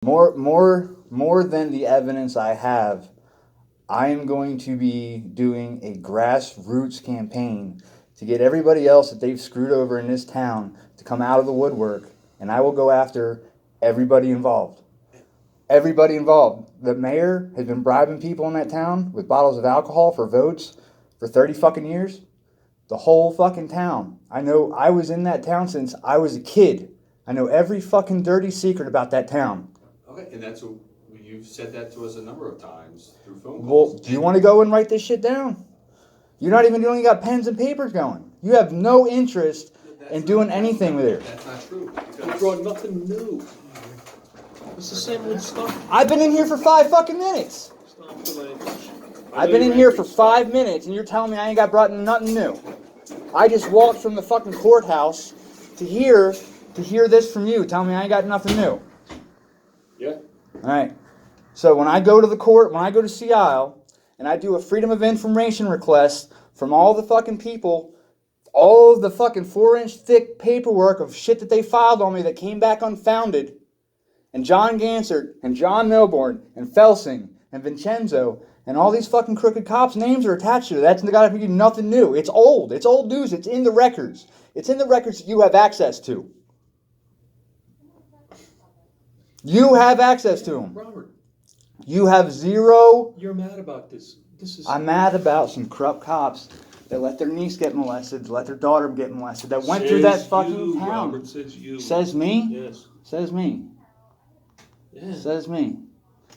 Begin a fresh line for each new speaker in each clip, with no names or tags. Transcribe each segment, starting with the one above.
More than the evidence I have, I am going to be doing a grassroots campaign to get everybody else that they've screwed over in this town to come out of the woodwork, and I will go after everybody involved. Everybody involved. The mayor has been bribing people in that town with bottles of alcohol for votes for 30 fucking years. The whole fucking town. I know. I was in that town since I was a kid. I know every fucking dirty secret about that town.
Okay, and that's what you've said that to us a number of times through phone
Well,
calls.
do you want to go and write this shit down? You're not even doing. You got pens and papers going. You have no interest in doing anything with it.
That's not true.
You brought nothing new. It's the same old stuff.
I've been in here for 5 fucking minutes.
Stop the language.
I've been in here for 5 minutes, and you're telling me I ain't got brought nothing new. I just walked from the fucking courthouse to hear this from you. Tell me I ain't got nothing new.
Yeah.
All right. So when I go to the court, when I go to Sea Isle, and I do a Freedom of Information request from all the fucking people, all of the fucking 4-inch thick paperwork of shit that they filed on me that came back unfounded, and John Gansert, and John Milborn, and Felsing, and Vincenzo, and all these fucking crooked cops' names are attached to it. That's got to be nothing new. It's old. It's old news. It's in the records. It's in the records that you have access to. You have access to them.
Robert,
You have zero.
you're mad about this.
I'm mad about some corrupt cops that let their niece get molested, let their daughter get molested, that went through that fucking town.
Robert, says you.
Says me?
Yes.
Says me.
Yeah.
Says me.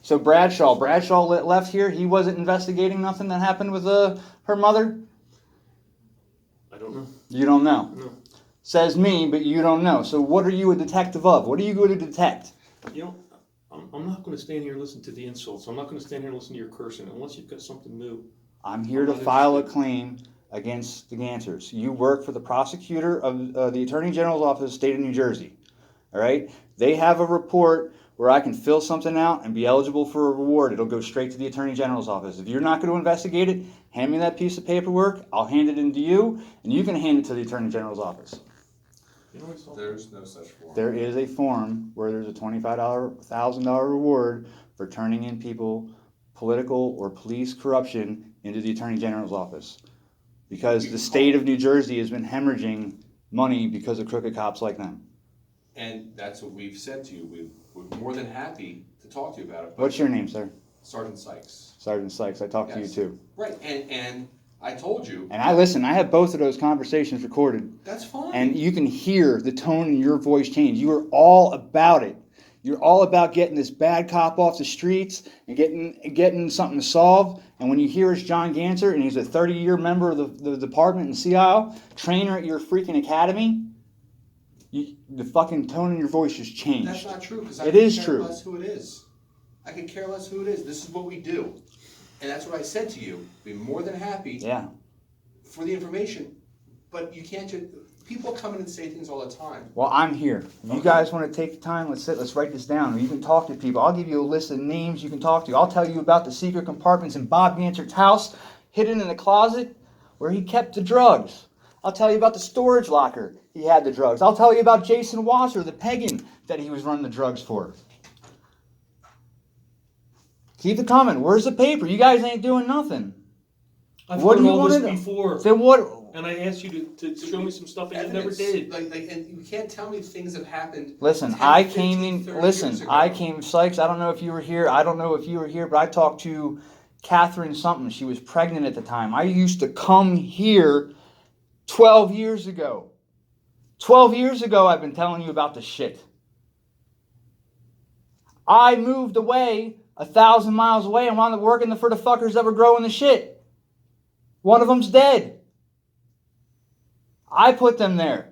So Bradshaw left here. He wasn't investigating nothing that happened with her mother?
I don't know.
You don't know.
No.
Says me, but you don't know. So what are you a detective of? What are you going to detect?
You know, I'm not going to stand here and listen to the insults. I'm not going to stand here and listen to your cursing unless you've got something new.
I'm here to file a claim against the Gansers. You work for the prosecutor of the Attorney General's office of the state of New Jersey. All right? They have a report where I can fill something out and be eligible for a reward. It'll go straight to the Attorney General's office. If you're not going to investigate it, hand me that piece of paperwork. I'll hand it in to you, and you can hand it to the Attorney General's office.
You know what's
There's no such form.
There is a form where there's a $25,000 reward for turning in people, political or police corruption, into the Attorney General's office. Because the state of New Jersey has been hemorrhaging money because of crooked cops like them.
And that's what we've said to you. We're more than happy to talk to you about it.
What's your name, sir?
Sergeant Sykes.
Sergeant Sykes. I talked to you too.
Right, and I told you.
And I have both of those conversations recorded.
That's fine.
And you can hear the tone in your voice change. You are all about it. You're all about getting this bad cop off the streets and getting something to solve. And when you hear it's John Ganser, and he's a 30-year member of the department in CIO, trainer at your freaking academy, the fucking tone in your voice just changed.
That's not true, because I
It
could
is
care
true.
less who it is. I could care less who it is. This is what we do. And that's what I said to you. Be more than happy
Yeah.
for the information. But you can't just... People come in and say things all the time.
Well, I'm here. If you guys want to take the time, let's write this down. You can talk to people. I'll give you a list of names you can talk to. I'll tell you about the secret compartments in Bob Ganser's house, hidden in the closet where he kept the drugs. I'll tell you about the storage locker he had the drugs. I'll tell you about Jason Wasser, the pagan that he was running the drugs for. Keep it coming. Where's the paper? You guys ain't doing nothing.
I've
What
heard
do you
all this
wanna-
before.
Then what?
And I asked you to show me some stuff and you never
Evidence.
did.
And you can't tell me things have happened.
Listen,
10,
I
15,
came in.
30
Listen,
years ago.
I came. Sykes, I don't know if you were here. I don't know if you were here, but I talked to Catherine something. She was pregnant at the time. I used to come here 12 years ago. 12 years ago, I've been telling you about the shit. I moved away 1,000 miles away and wound up working for the fuckers that were growing the shit. One of them's dead. I put them there.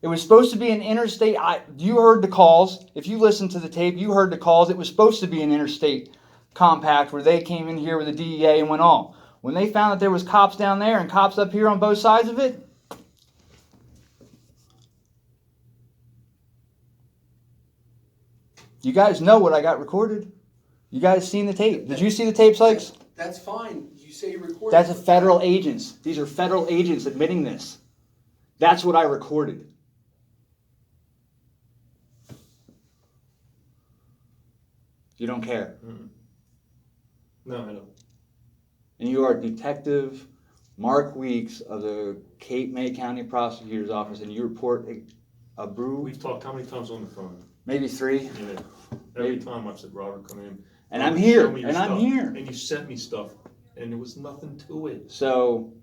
It was supposed to be an interstate. You heard the calls. If you listened to the tape, you heard the calls. It was supposed to be an interstate compact where they came in here with the DEA and went all. When they found that there was cops down there and cops up here on both sides of it, you guys know what I got recorded. You guys seen the tape. Did you see the tape, Sykes?
That's fine. You say you recorded.
That's a federal agents. These are federal agents admitting this. That's what I recorded. You don't care.
Mm-mm. No, I don't.
And you are Detective Mark Weeks of the Cape May County Prosecutor's Office, and you report a brew?
We've talked how many times on the phone?
Maybe 3.
Yeah. Every time I've said, Robert, come in.
And
Robert,
I'm here,
show me your
and I'm
stuff.
here.
And you sent me stuff, and there was nothing to it.
So,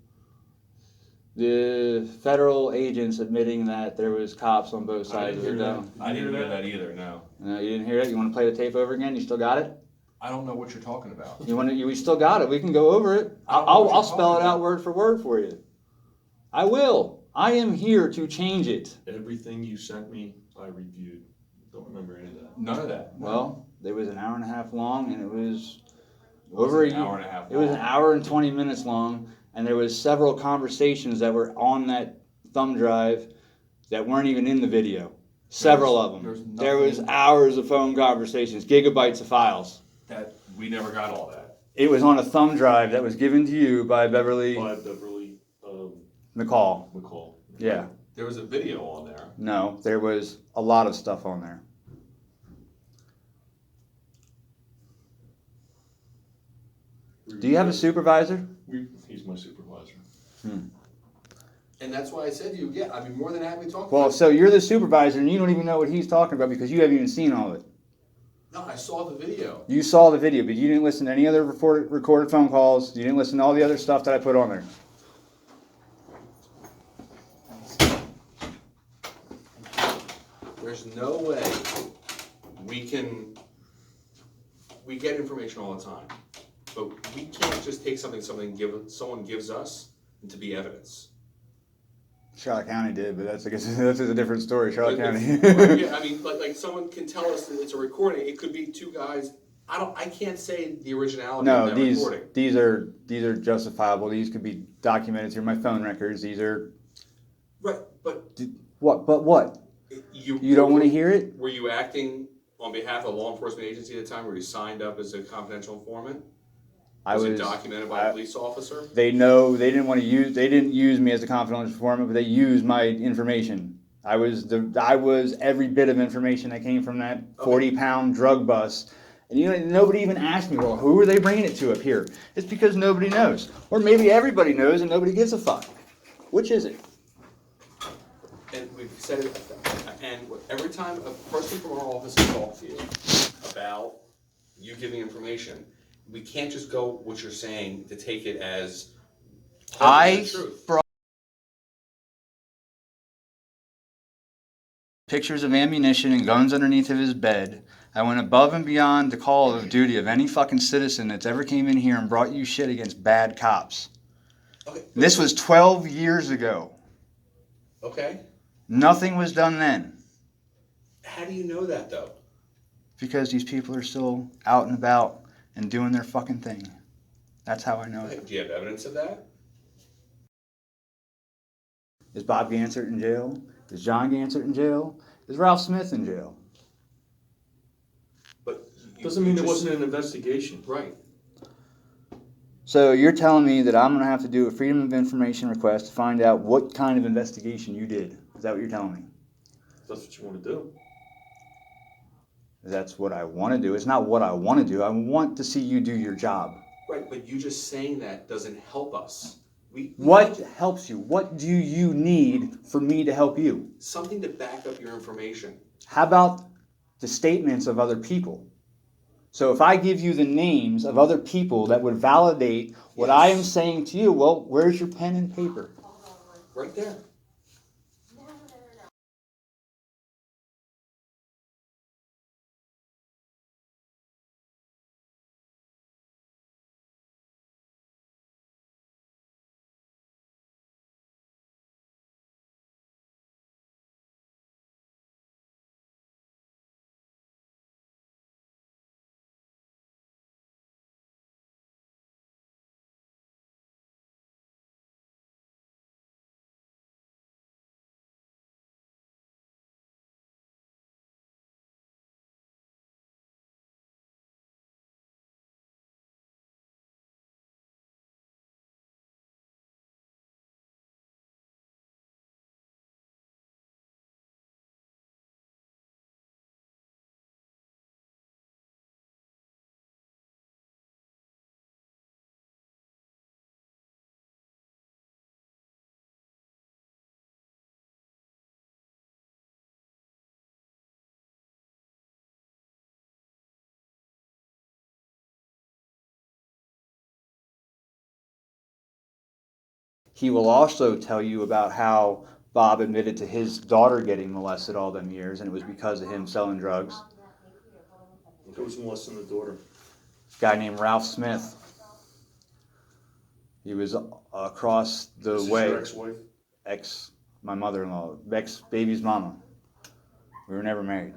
the federal agents admitting that there was cops on both sides of the dome.
I didn't hear that either, no.
No, you didn't hear it? You want to play the tape over again? You still got it?
I don't know what you're talking about.
We still got it. We can go over it. I'll spell it out word for word for you. I will. I am here to change it.
Everything you sent me, I reviewed. Don't remember any of that.
None of that.
Well, it was an hour and a half long, and it was
Over
an
hour and a half
It was an
long.
hour and 20 minutes long, and there was several conversations that were on that thumb drive that weren't even in the video. Several of them. There was hours of phone conversations, gigabytes of files.
That we never got all that.
It was on a thumb drive that was given to you by Beverly
By Beverly
McCall. Yeah.
There was a video on there.
No, there was a lot of stuff on there. Do you have a supervisor?
He's my supervisor.
And that's why I said to you, yeah, I'd be more than happy to talk
Well,
about it.
so you're the supervisor and you don't even know what he's talking about because you haven't even seen all of it.
No, I saw the video.
You saw the video, but you didn't listen to any other recorded phone calls. You didn't listen to all the other stuff that I put on there.
There's no way we get information all the time, but we can't just take someone gives us and to be evidence.
Charlotte County did, but that's a different story. Charlotte County.
Yeah, I mean, like someone can tell us that it's a recording. It could be 2 guys. I can't say the originality of that recording.
these are justifiable. These could be documented through my phone records. These are
Right, but
what? But what? You don't want to hear it?
Were you acting on behalf of a law enforcement agency at the time? Were you signed up as a confidential informant? Was it documented by a police officer?
They know they didn't use me as a confidential informant, but they used my information. I was every bit of information that came from that 40-pound drug bust. And nobody even asked me, well, who are they bringing it to up here? It's because nobody knows. Or maybe everybody knows and nobody gives a fuck. Which is it?
And we've said it, and every time a person from our office talks to you about you giving information, we can't just go what you're saying to take it as
I
truth.
brought pictures of ammunition and guns underneath of his bed. I went above and beyond the call of duty of any fucking citizen that's ever came in here and brought you shit against bad cops.
Okay.
This was 12 years ago.
Okay.
Nothing was done then.
How do you know that though?
Because these people are still out and about and doing their fucking thing. That's how I know it.
Do you have evidence of that?
Is Bob Gansert in jail? Is John Gansert in jail? Is Ralph Smith in jail?
But
Doesn't mean there wasn't an investigation.
Right.
So you're telling me that I'm going to have to do a Freedom of Information request to find out what kind of investigation you did. Is that what you're telling me?
That's what you want to do.
That's what I want to do. It's not what I want to do. I want to see you do your job.
Right, but you just saying that doesn't help us.
What helps you? What do you need for me to help you?
Something to back up your information.
How about the statements of other people? So if I give you the names of other people that would validate what I am saying to you, well, where's your pen and paper?
Right there.
He will also tell you about how Bob admitted to his daughter getting molested all them years, and it was because of him selling drugs.
Who was molesting the daughter?
A guy named Ralph Smith. He was across the
This
way.
is your ex-wife?
My mother-in-law, baby's mama. We were never married.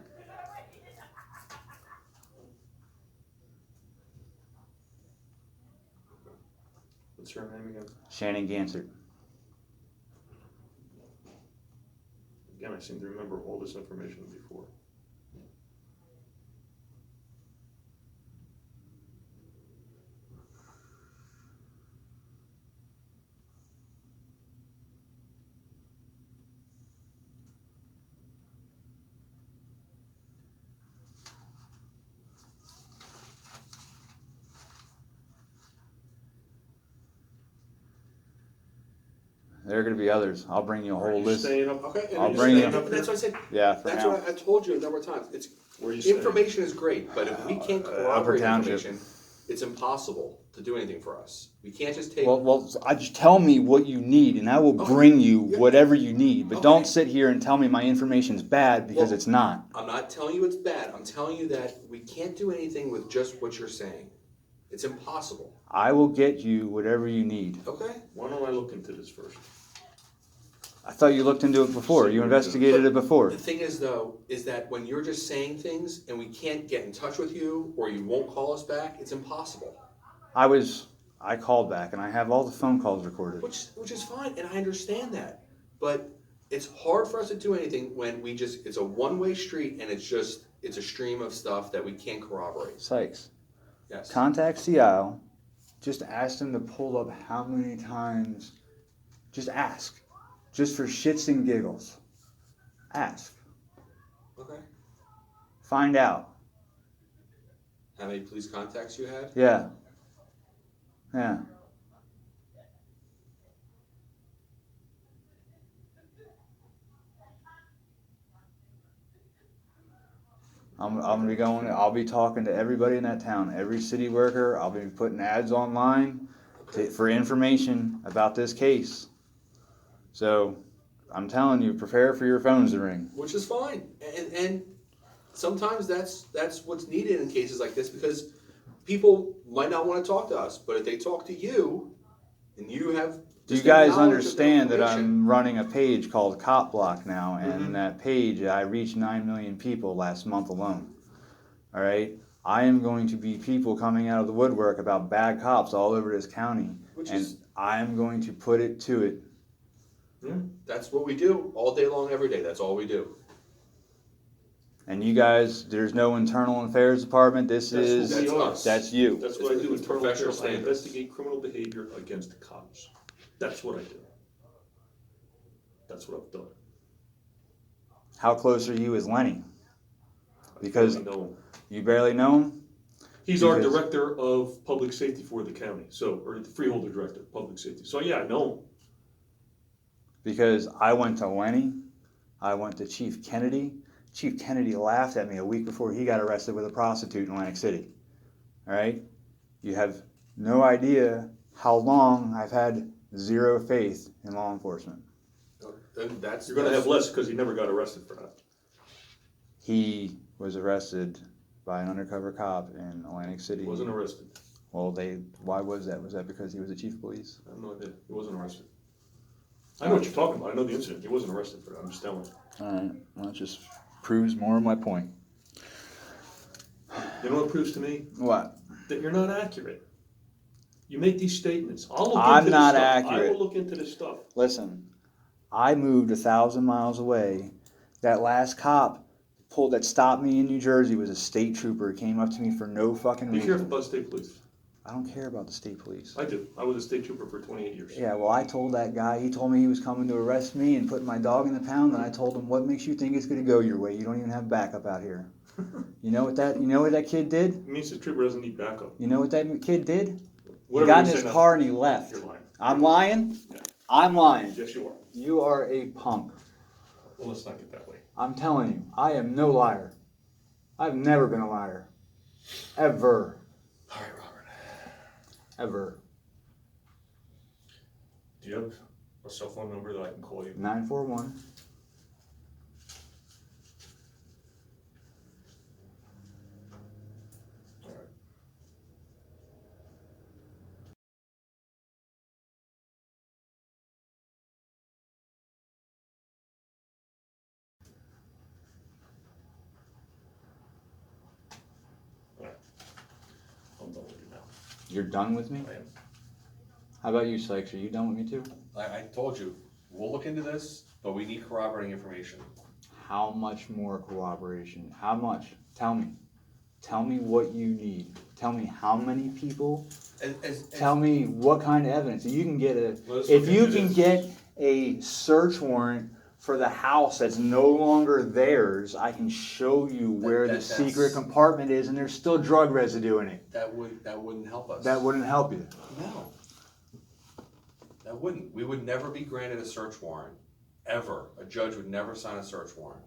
What's her name again?
Shannon Gansert.
Again, I seem to remember all this information before.
There are going to be others. I'll bring you a whole list.
Staying up?
Okay, and
I'll
you're
bring
staying
you-
up, that's what I said.
Yeah, for
That's
now.
what I told you a number of times. It's
Where are you staying?
information is great, but if we can't corroborate
Township.
information, it's impossible to do anything for us. We can't just take.
Well, I just tell me what you need, and I will
Okay.
bring you
Yeah.
whatever you need. But
Okay.
don't sit here and tell me my information's bad because
Well,
it's not.
I'm not telling you it's bad. I'm telling you that we can't do anything with just what you're saying. It's impossible.
I will get you whatever you need.
Okay?
Why don't I look into this first?
I thought you looked into it before. You investigated it before.
The thing is, though, is that when you're just saying things and we can't get in touch with you or you won't call us back, it's impossible.
I called back, and I have all the phone calls recorded.
Which is fine, and I understand that. But it's hard for us to do anything when it's a one-way street and it's a stream of stuff that we can't corroborate.
Sykes,
Yes.
contact CIO. Just ask them to pull up how many times. Just ask. Just for shits and giggles. Ask.
Okay.
Find out.
How many police contacts you had?
Yeah. Yeah. I'll be talking to everybody in that town, every city worker. I'll be putting ads online for information about this case. So, I'm telling you, prepare for your phones to ring.
Which is fine, and sometimes that's what's needed in cases like this because people might not want to talk to us, but if they talk to you, and you have.
Do you
just
guys
knowledge of the
understand that
information-
I'm running a page called Cop Block now, and that page I reached 9 million people last month alone. All right, I am going to be people coming out of the woodwork about bad cops all over this county, I am going to put it to it.
Yeah.
That's what we do all day long, every day. That's all we do.
And you guys, there's no internal affairs department.
That's who we are.
That's you.
That's what I do.
It's
Internal
professional
affairs. I
standards.
investigate criminal behavior against cops. That's what I do. That's what I've done.
How close are you as Lenny? Because
I know him.
you barely know him.
He's our
Because-
director of public safety for the county, or the freeholder director of public safety. So yeah, I know him.
Because I went to Lenny, I went to Chief Kennedy. Chief Kennedy laughed at me a week before he got arrested with a prostitute in Atlantic City. All right? You have no idea how long I've had zero faith in law enforcement.
Then that's
You're going to have less because he never got arrested for that.
He was arrested by an undercover cop in Atlantic City.
He wasn't arrested.
Well, why was that? Was that because he was the chief of police?
I have no idea. He wasn't arrested. I know what you're talking about. I know the incident. He wasn't arrested for that. I'm just telling you.
All right. Well, that just proves more of my point.
You know what it proves to me?
What?
That you're not accurate. You make these statements. I'll look
I'm
into
not
this stuff.
accurate.
I will look into this stuff.
Listen, I moved 1,000 miles away. That last cop that stopped me in New Jersey was a state trooper. He came up to me for no fucking
Be
reason.
careful about state police.
I don't care about the state police.
I do. I was a state trooper for 28 years.
Yeah, well, I told that guy, he told me he was coming to arrest me and putting my dog in the pound, and I told him, what makes you think it's going to go your way? You don't even have backup out here. You know what that kid did?
It means the trooper doesn't need backup.
You know what that kid did? He
Whatever
got in
you
his
say now,
car and he left.
You're lying.
I'm lying?
Yeah.
I'm lying.
Yes, you are.
You are a punk.
Well, let's not get that way.
I'm telling you, I am no liar. I've never been a liar. Ever.
All right, Robert.
Ever.
Do you have A cell phone number that I can call you?
941.
All right. All right. I'm done with you now.
You're done with me?
I am.
How about you, Sykes? Are you done with me too?
I told you, we'll look into this, but we need corroborating information.
How much more corroboration? How much? Tell me. Tell me what you need. Tell me how many people. Tell me what kind of evidence. You can get a. If you can get a search warrant for the house that's no longer theirs, I can show you where the secret compartment is, and there's still drug residue in it.
That wouldn't help us.
That wouldn't help you.
No. That wouldn't. We would never be granted a search warrant, ever. A judge would never sign a search warrant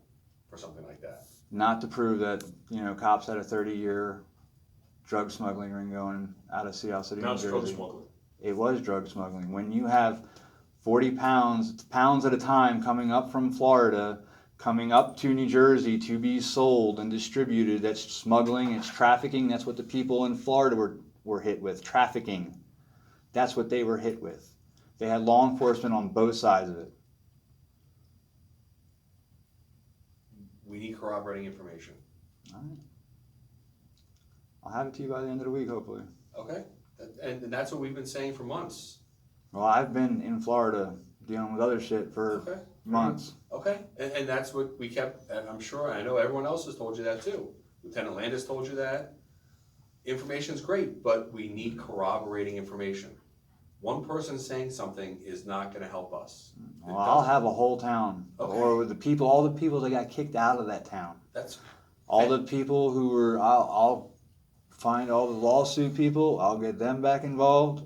for something like that.
Not to prove that, cops had a 30-year drug smuggling ring going out of Seattle City,
Now
New
it's
Jersey.
drug smuggling.
It was drug smuggling. When you have 40 pounds at a time coming up from Florida, coming up to New Jersey to be sold and distributed, that's smuggling, it's trafficking. That's what the people in Florida were hit with, trafficking. That's what they were hit with. They had law enforcement on both sides of it.
We need corroborating information.
All right. I'll have it to you by the end of the week, hopefully.
Okay? And that's what we've been saying for months.
Well, I've been in Florida dealing with other shit for months.
Okay, and that's what we kept, and I'm sure, I know everyone else has told you that too. Lieutenant Landis told you that. Information's great, but we need corroborating information. One person saying something is not gonna help us.
Well, I'll have a whole town,
Okay.
or all the people that got kicked out of that town.
That's,
All the people who were, I'll find all the lawsuit people, I'll get them back involved.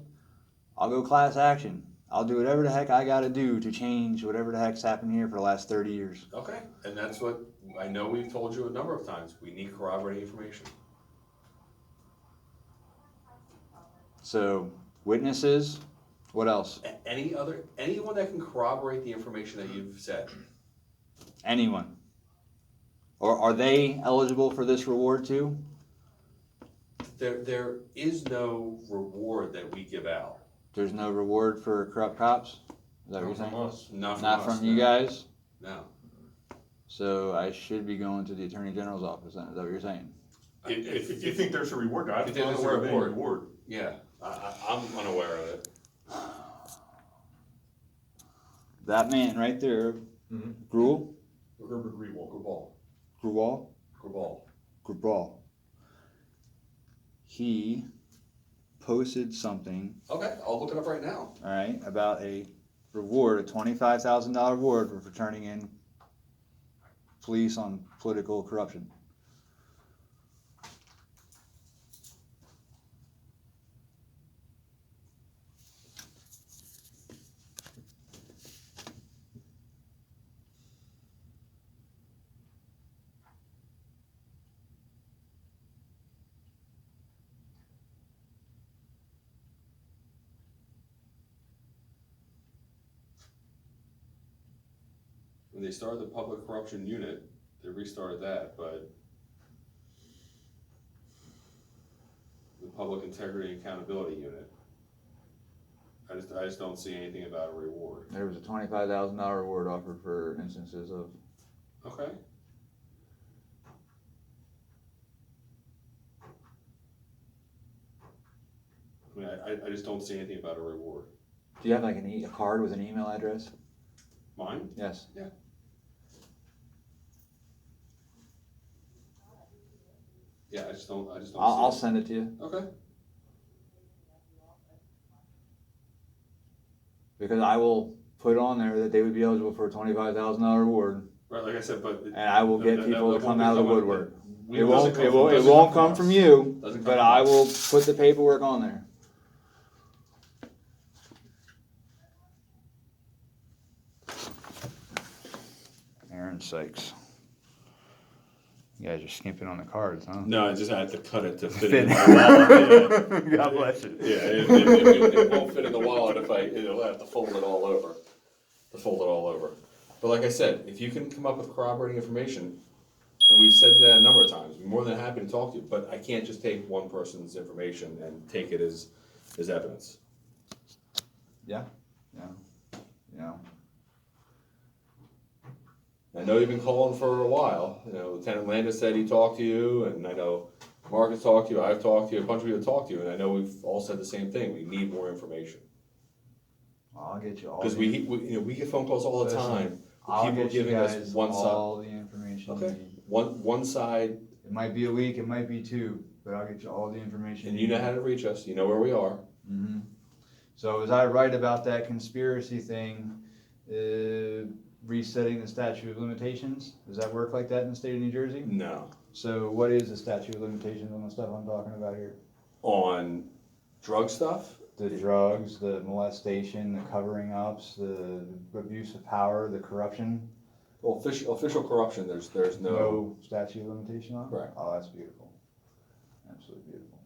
I'll go class action. I'll do whatever the heck I gotta do to change whatever the heck's happened here for the last 30 years.
okay, and that's what, I know we've told you a number of times, we need corroborating information.
So, witnesses, what else?
Anyone that can corroborate the information that you've said.
Anyone. Or are they eligible for this reward too?
There is no reward that we give out.
There's no reward for corrupt cops? Is that what you're
Not
saying?
from us.
Not
Not
us,
from you
no.
guys?
No.
So I should be going to the Attorney General's office then, is that what you're saying?
If you think there's a reward, I'm
If there's a
unaware of any
reward.
reward.
Yeah, I'm unaware of it.
That man right there,
Mm-hmm.
Gruel?
Herbert Grewal.
Grubal. He posted something,
Okay, I'll look it up right now.
all right, about a reward, a $25,000 reward for turning in police on political corruption.
When they started the public corruption unit, they restarted that, but the public integrity and accountability unit, I just don't see anything about a reward.
There was a $25,000 reward offered for instances of.
Okay. I mean, I just don't see anything about a reward.
Do you have like a card with an email address?
Mine?
Yes.
Yeah. Yeah, I just don't
I'll
see
send it to you.
it. Okay.
Because I will put on there that they would be eligible for a $25,000 reward,
Right, like I said, but.
and I will get people to come out of the woodwork. It
doesn't
won't come from you,
Doesn't come
but
from
I
us.
will put the paperwork on there. Aaron Sykes. You guys are skimping on the cards, huh?
No, I just had to cut it to fit
Fit.
in my wallet.
God bless you.
Yeah, it won't fit in the wallet if it'll have to fold it all over. to fold it all over. But like I said, if you can come up with corroborating information, and we've said that a number of times, we're more than happy to talk to you, but I can't just take one person's information and take it as evidence.
Yeah.
I know you've been calling for a while. You know, Lieutenant Landis said he talked to you, and I know Mark has talked to you, I've talked to you, a bunch of people have talked to you, and I know we've all said the same thing. We need more information.
I'll get you all.
Because we get phone calls all the time.
I'll
People
get you
giving us
guys
one side.
all the information you
Okay.
need.
One side,
It might be a week, it might be two, but I'll get you all the information.
and you know how to reach us. You know where we are.
Mm-hmm. So as I write about that conspiracy thing, resetting the statute of limitations, does that work like that in the state of New Jersey?
No.
So what is the statute of limitations on the stuff I'm talking about here?
On drug stuff,
The drugs, the molestation, the covering ups, the abuse of power, the corruption?
well, official corruption. There's no.
No statute of limitation on it?
Right.
Oh, that's beautiful. Absolutely beautiful.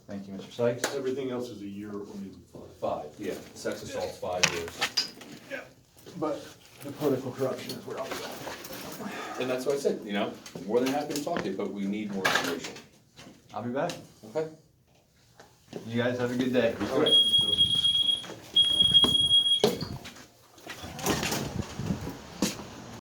Thank you, Mr. Sykes.
Everything else is a year or maybe 5.
5. Yeah, sex assault's 5 years.
But the political corruption is where I'll be going.
And that's what I said. More than happy to talk to you, but we need more information.
I'll be back.
Okay.
You guys have a good day.
All right.